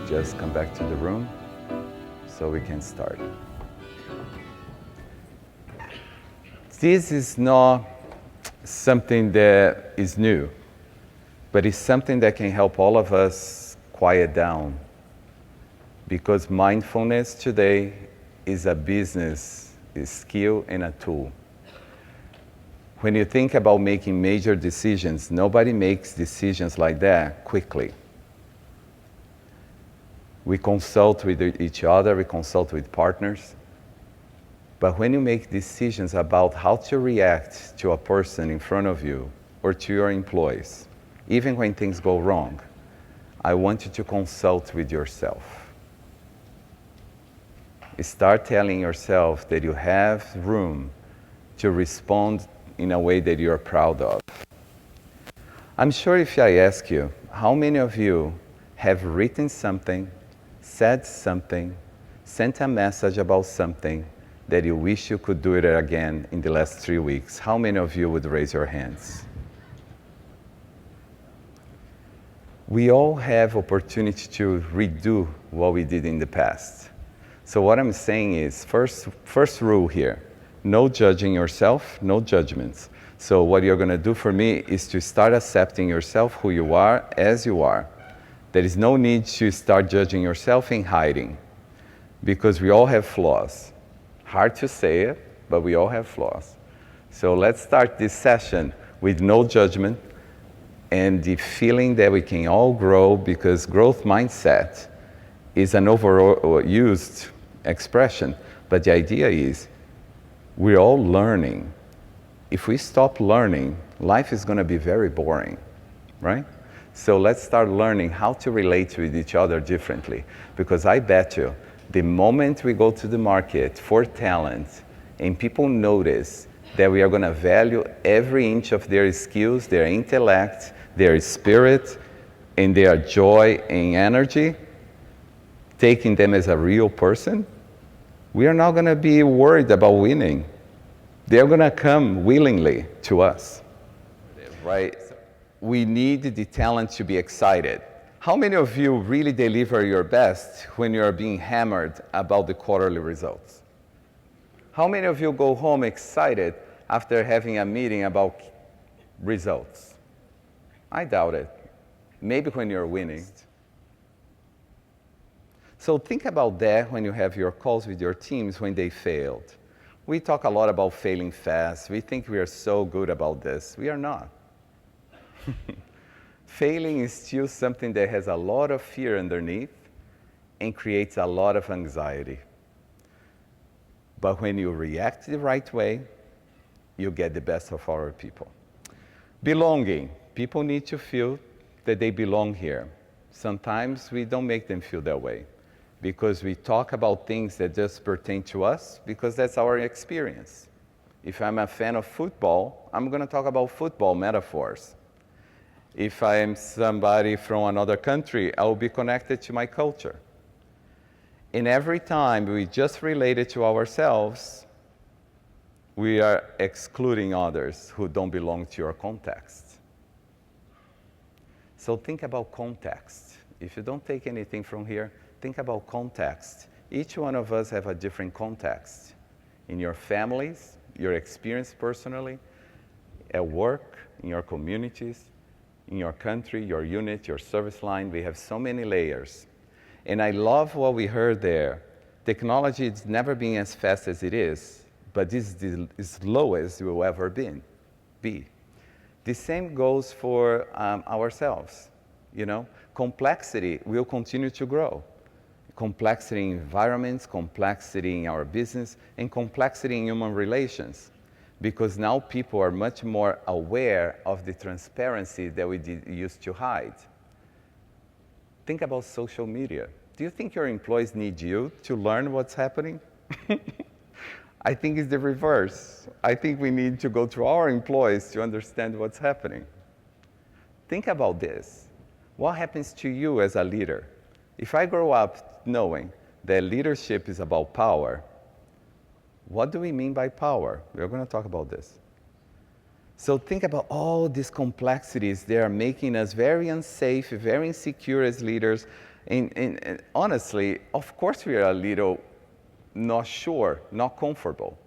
just come back to the room so we can start. This is not something that is new, but it's something that can help all of us quiet down, because mindfulness today is a business, a skill, and a tool. When you think about making major decisions, nobody makes decisions like that quickly. We consult with each other, we consult with partners. But when you make decisions about how to react to a person in front of you or to your employees, even when things go wrong, I want you to consult with yourself. Start telling yourself that you have room to respond in a way that you're proud of. I'm sure if I ask you, how many of you have written something, said something, sent a message about something that you wish you could do it again in the last 3 weeks? How many of you would raise your hands? We all have opportunity to redo what we did in the past. So what I'm saying is, first rule here, no judging yourself, no judgments. So what you're going to do for me is to start accepting yourself, who you are, as you are. There is no need to start judging yourself and hiding, because we all have flaws. Hard to say it, but we all have flaws. So let's start this session with no judgment and the feeling that we can all grow, because growth mindset is an overused expression. But the idea is we're all learning. If we stop learning, life is going to be very boring, right? So let's start learning how to relate with each other differently. Because I bet you, the moment we go to the market for talent and people notice that we are going to value every inch of their skills, their intellect, their spirit, and their joy and energy, taking them as a real person, we are not going to be worried about winning. They're going to come willingly to us, right? We need the talent to be excited. How many of you really deliver your best when you are being hammered about the quarterly results? How many of you go home excited after having a meeting about results? I doubt it. Maybe when you're winning. So think about that when you have your calls with your teams when they failed. We talk a lot about failing fast. We think we are so good about this. We are not. Failing is still something that has a lot of fear underneath and creates a lot of anxiety. But when you react the right way, you get the best of our people. Belonging. People need to feel that they belong here. Sometimes we don't make them feel that way, because we talk about things that just pertain to us, because that's our experience. If I'm a fan of football, I'm going to talk about football metaphors. If I am somebody from another country, I will be connected to my culture. And every time we just relate it to ourselves, we are excluding others who don't belong to your context. So think about context. If you don't take anything from here, think about context. Each one of us have a different context. In your families, your experience personally, at work, in your communities, in your country, your unit, your service line, we have so many layers. And I love what we heard there. Technology has never been as fast as it is, but this is the slowest it will ever be. The same goes for ourselves. You know, complexity will continue to grow. Complexity in environments, complexity in our business, and complexity in human relations. Because now people are much more aware of the transparency that we used to hide. Think about social media. Do you think your employees need you to learn what's happening? I think it's the reverse. I think we need to go to our employees to understand what's happening. Think about this. What happens to you as a leader? If I grow up knowing that leadership is about power, what do we mean by power? We're going to talk about this. So think about all these complexities. They are making us very unsafe, very insecure as leaders, And honestly, of course we are a little not sure, not comfortable.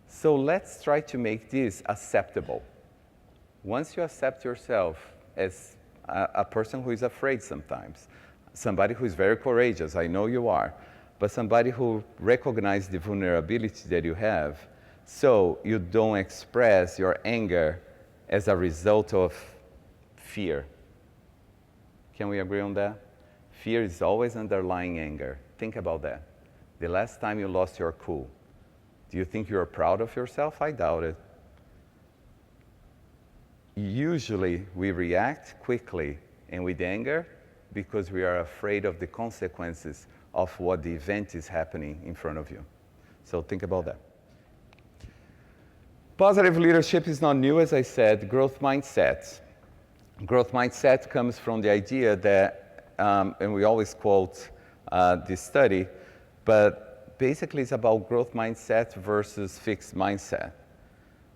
So let's try to make this acceptable. Once you accept yourself as a person who is afraid sometimes, somebody who is very courageous, I know you are, but somebody who recognizes the vulnerability that you have, so you don't express your anger as a result of fear. Can we agree on that? Fear is always underlying anger. Think about that. The last time you lost your cool, do you think you're proud of yourself? I doubt it. Usually we react quickly and with anger because we are afraid of the consequences of what the event is happening in front of you. So think about that. Positive leadership is not new, as I said. Growth mindset. Growth mindset comes from the idea that, and we always quote this study, but basically it's about growth mindset versus fixed mindset.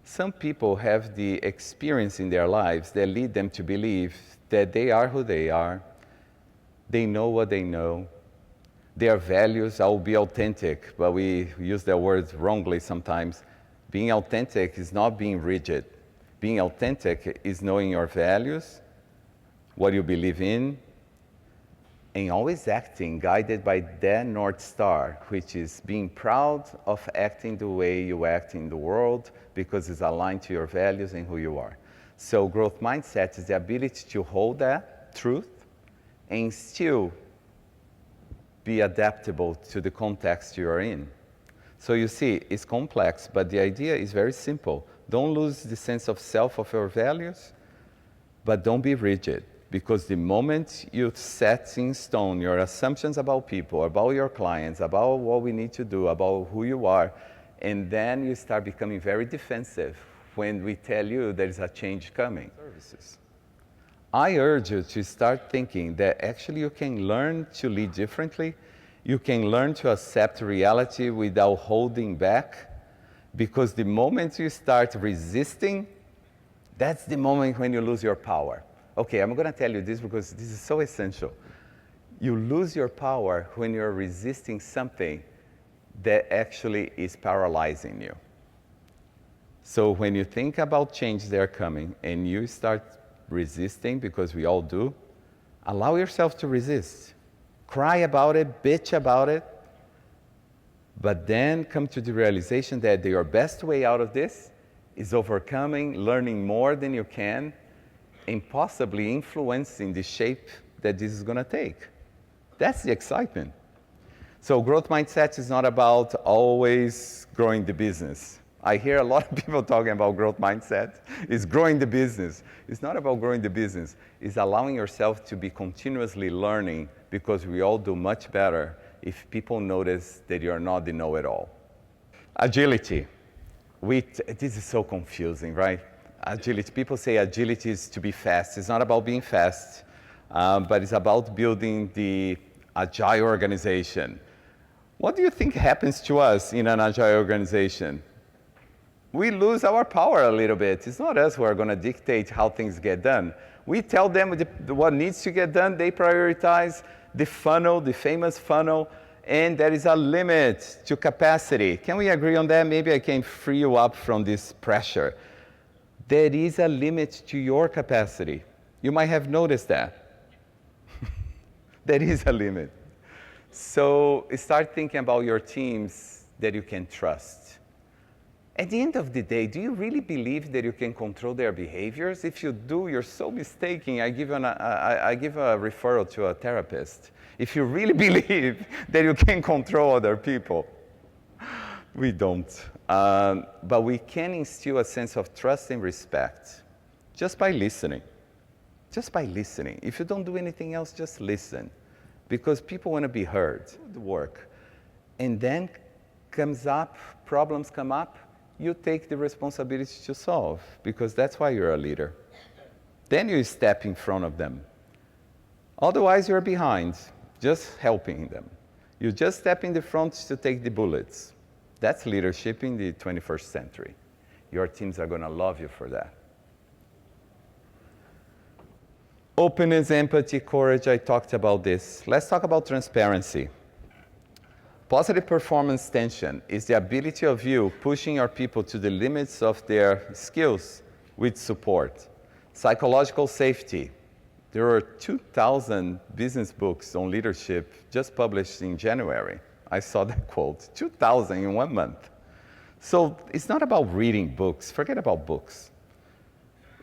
Some people have the experience in their lives that lead them to believe that they are who they are, they know what they know, their values, I'll be authentic, but we use that word wrongly sometimes. Being authentic is not being rigid. Being authentic is knowing your values, what you believe in, and always acting guided by that North Star, which is being proud of acting the way you act in the world because it's aligned to your values and who you are. So growth mindset is the ability to hold that truth and still be adaptable to the context you are in. So you see, it's complex, but the idea is very simple. Don't lose the sense of self of your values, but don't be rigid. Because the moment you set in stone your assumptions about people, about your clients, about what we need to do, about who you are, and then you start becoming very defensive when we tell you there is a change coming. Services. I urge you to start thinking that actually you can learn to lead differently. You can learn to accept reality without holding back. Because the moment you start resisting, that's the moment when you lose your power. Okay, I'm going to tell you this because this is so essential. You lose your power when you're resisting something that actually is paralyzing you. So when you think about change that are coming and you start resisting, because we all do, allow yourself to resist. Cry about it, bitch about it, but then come to the realization that your best way out of this is overcoming, learning more than you can, and possibly influencing the shape that this is going to take. That's the excitement. So growth mindset is not about always growing the business. I hear a lot of people talking about growth mindset. It's growing the business. It's not about growing the business. It's allowing yourself to be continuously learning, because we all do much better if people notice that you're not the know-it-all. Agility. This is so confusing, right? Agility. People say agility is to be fast. It's not about being fast, but it's about building the agile organization. What do you think happens to us in an agile organization? We lose our power a little bit. It's not us who are going to dictate how things get done. We tell them what needs to get done. They prioritize the funnel, the famous funnel, and there is a limit to capacity. Can we agree on that? Maybe I can free you up from this pressure. There is a limit to your capacity. You might have noticed that. There is a limit. So start thinking about your teams that you can trust. At the end of the day, do you really believe that you can control their behaviors? If you do, you're so mistaken. I give a referral to a therapist. If you really believe that you can control other people, we don't. But we can instill a sense of trust and respect just by listening. Just by listening. If you don't do anything else, just listen. Because people want to be heard. The work. And then problems come up, you take the responsibility to solve, because that's why you're a leader. Then you step in front of them. Otherwise, you're behind, just helping them. You just step in the front to take the bullets. That's leadership in the 21st century. Your teams are going to love you for that. Openness, empathy, courage, I talked about this. Let's talk about transparency. Positive performance tension is the ability of you pushing your people to the limits of their skills with support. Psychological safety. There are 2,000 business books on leadership just published in January. I saw that quote, 2,000 in 1 month. So it's not about reading books, forget about books.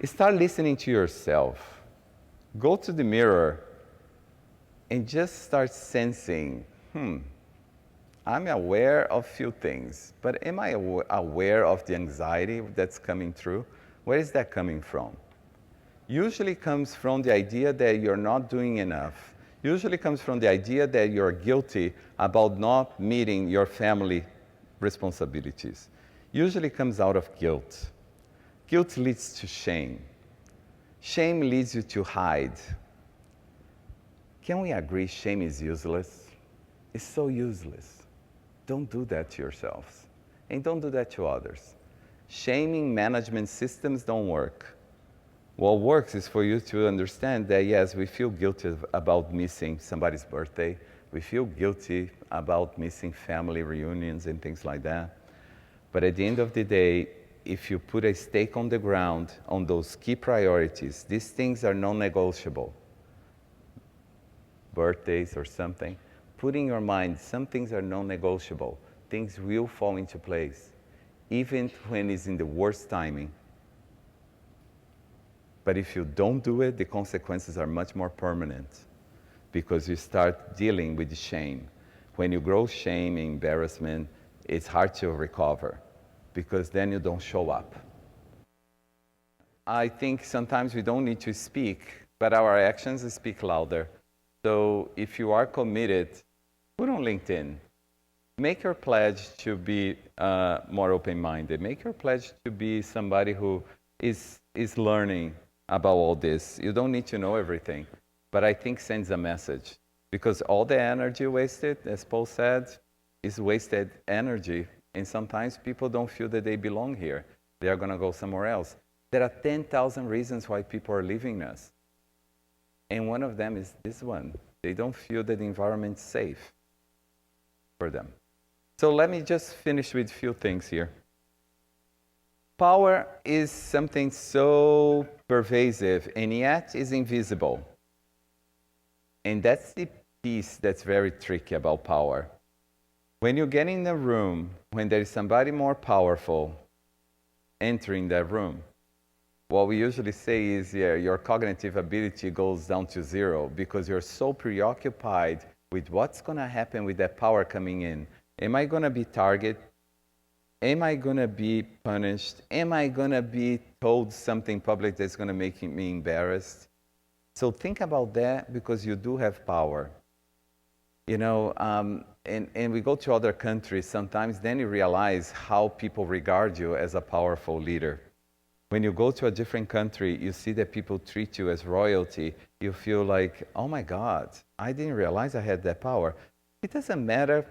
Start listening to yourself. Go to the mirror and just start sensing, I'm aware of few things, but am I aware of the anxiety that's coming through? Where is that coming from? Usually comes from the idea that you're not doing enough. Usually comes from the idea that you're guilty about not meeting your family responsibilities. Usually comes out of guilt. Guilt leads to shame. Shame leads you to hide. Can we agree shame is useless? It's so useless. Don't do that to yourselves. And don't do that to others. Shaming management systems don't work. What works is for you to understand that, yes, we feel guilty about missing somebody's birthday. We feel guilty about missing family reunions and things like that. But at the end of the day, if you put a stake on the ground on those key priorities, these things are non-negotiable. Birthdays or something. Put in your mind, some things are non-negotiable. Things will fall into place, even when it's in the worst timing. But if you don't do it, the consequences are much more permanent because you start dealing with the shame. When you grow shame and embarrassment, it's hard to recover because then you don't show up. I think sometimes we don't need to speak, but our actions speak louder. So if you are committed, put on LinkedIn. Make your pledge to be more open-minded. Make your pledge to be somebody who is learning about all this. You don't need to know everything, but I think sends a message because all the energy wasted, as Paul said, is wasted energy. And sometimes people don't feel that they belong here. They are going to go somewhere else. There are 10,000 reasons why people are leaving us. And one of them is this one. They don't feel that the environment's safe for them. So let me just finish with a few things here. Power is something so pervasive and yet is invisible. And that's the piece that's very tricky about power. When you get in a room, when there is somebody more powerful entering that room, what we usually say is, your cognitive ability goes down to zero because you're so preoccupied with what's going to happen with that power coming in. Am I going to be targeted? Am I going to be punished? Am I going to be told something public that's going to make me embarrassed? So think about that because you do have power. You know, and we go to other countries sometimes, then you realize how people regard you as a powerful leader. When you go to a different country, you see that people treat you as royalty. You feel like, oh my God, I didn't realize I had that power. It doesn't matter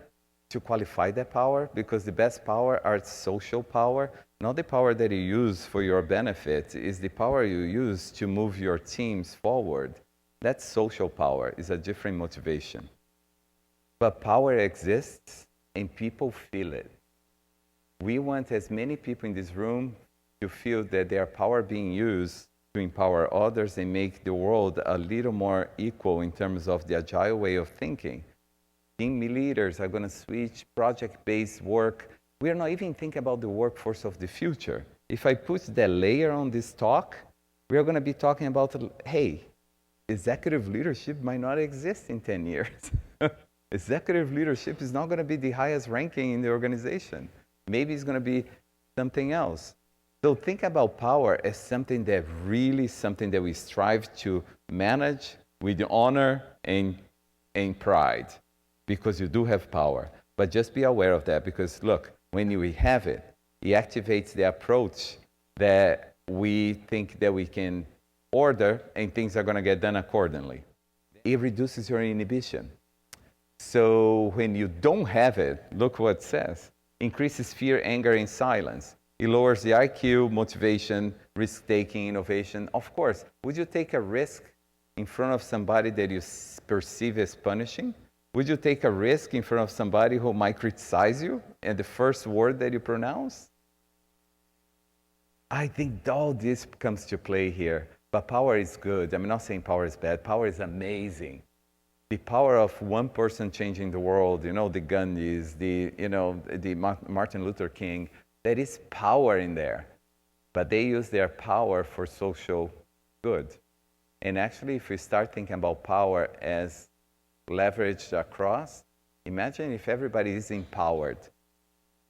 to qualify that power because the best power are social power, not the power that you use for your benefit, is the power you use to move your teams forward. That's social power, is a different motivation. But power exists and people feel it. We want as many people in this room to feel that their power being used to empower others and make the world a little more equal in terms of the agile way of thinking. Team leaders are going to switch project-based work. We are not even thinking about the workforce of the future. If I put that layer on this talk, we are going to be talking about, hey, executive leadership might not exist in 10 years. Executive leadership is not going to be the highest ranking in the organization. Maybe it's going to be something else. So think about power as something that really something that we strive to manage with honor and pride. Because you do have power. But just be aware of that because, look, when you have it, it activates the approach that we think that we can order and things are going to get done accordingly. It reduces your inhibition. So when you don't have it, look what it says. Increases fear, anger, and silence. It lowers the IQ, motivation, risk-taking, innovation. Of course, would you take a risk in front of somebody that you perceive as punishing? Would you take a risk in front of somebody who might criticize you and the first word that you pronounce? I think all this comes to play here. But power is good. I'm not saying power is bad. Power is amazing. The power of one person changing the world, the Gandhis, the Martin Luther King, there is power in there. But they use their power for social good. And actually, if we start thinking about power as leveraged across, imagine if everybody is empowered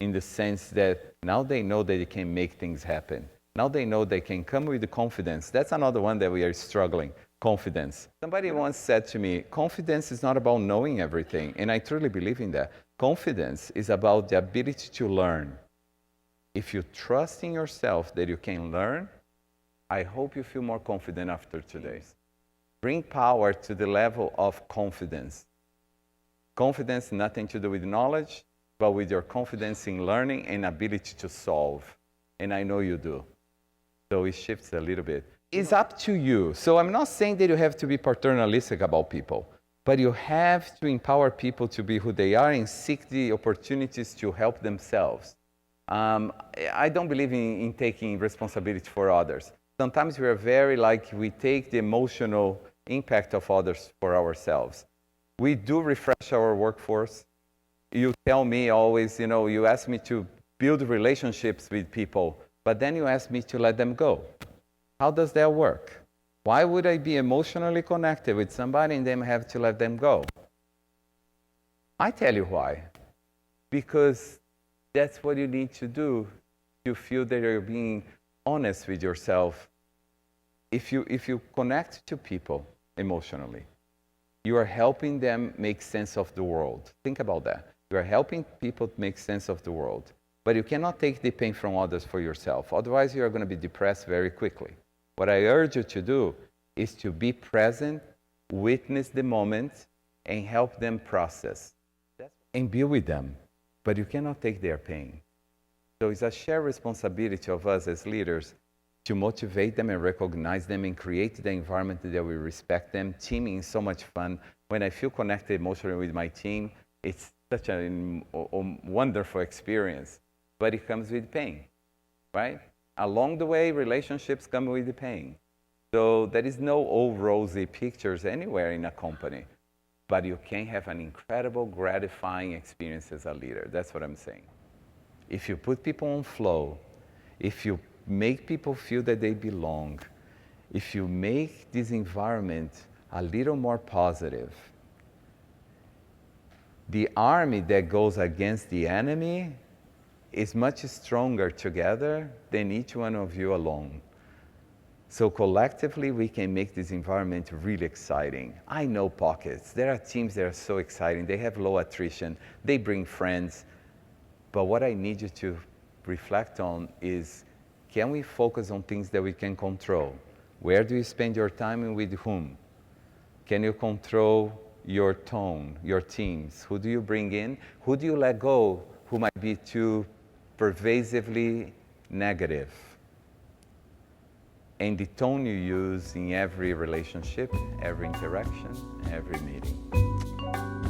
in the sense that now they know that they can make things happen. Now they know they can come with the confidence. That's another one that we are struggling, confidence. Somebody once said to me, confidence is not about knowing everything, and I truly believe in that. Confidence is about the ability to learn. If you trust in yourself that you can learn, I hope you feel more confident after today. Bring power to the level of confidence. Confidence, nothing to do with knowledge, but with your confidence in learning and ability to solve. And I know you do. So it shifts a little bit. It's up to you. So I'm not saying that you have to be paternalistic about people, but you have to empower people to be who they are and seek the opportunities to help themselves. I don't believe in taking responsibility for others. Sometimes we are we take the emotional impact of others for ourselves. We do refresh our workforce. You tell me always, you ask me to build relationships with people, but then you ask me to let them go. How does that work? Why would I be emotionally connected with somebody and then have to let them go? I tell you why. Because that's what you need to do to feel that you're being honest with yourself. If you connect to people emotionally, you are helping them make sense of the world. Think about that. You are helping people make sense of the world. But you cannot take the pain from others for yourself. Otherwise, you are going to be depressed very quickly. What I urge you to do is to be present, witness the moment, and help them process. And be with them. But you cannot take their pain. So it's a shared responsibility of us as leaders to motivate them and recognize them and create the environment that we respect them. Teaming is so much fun. When I feel connected emotionally with my team, it's such a wonderful experience. But it comes with pain, right? Along the way, relationships come with the pain. So there is no all rosy pictures anywhere in a company. But you can have an incredible, gratifying experience as a leader. That's what I'm saying. If you put people on flow, if you make people feel that they belong, if you make this environment a little more positive, the army that goes against the enemy is much stronger together than each one of you alone. So collectively, we can make this environment really exciting. I know pockets. There are teams that are so exciting. They have low attrition. They bring friends. But what I need you to reflect on is, can we focus on things that we can control? Where do you spend your time and with whom? Can you control your tone, your teams? Who do you bring in? Who do you let go who might be too pervasively negative? And the tone you use in every relationship, every interaction, every meeting.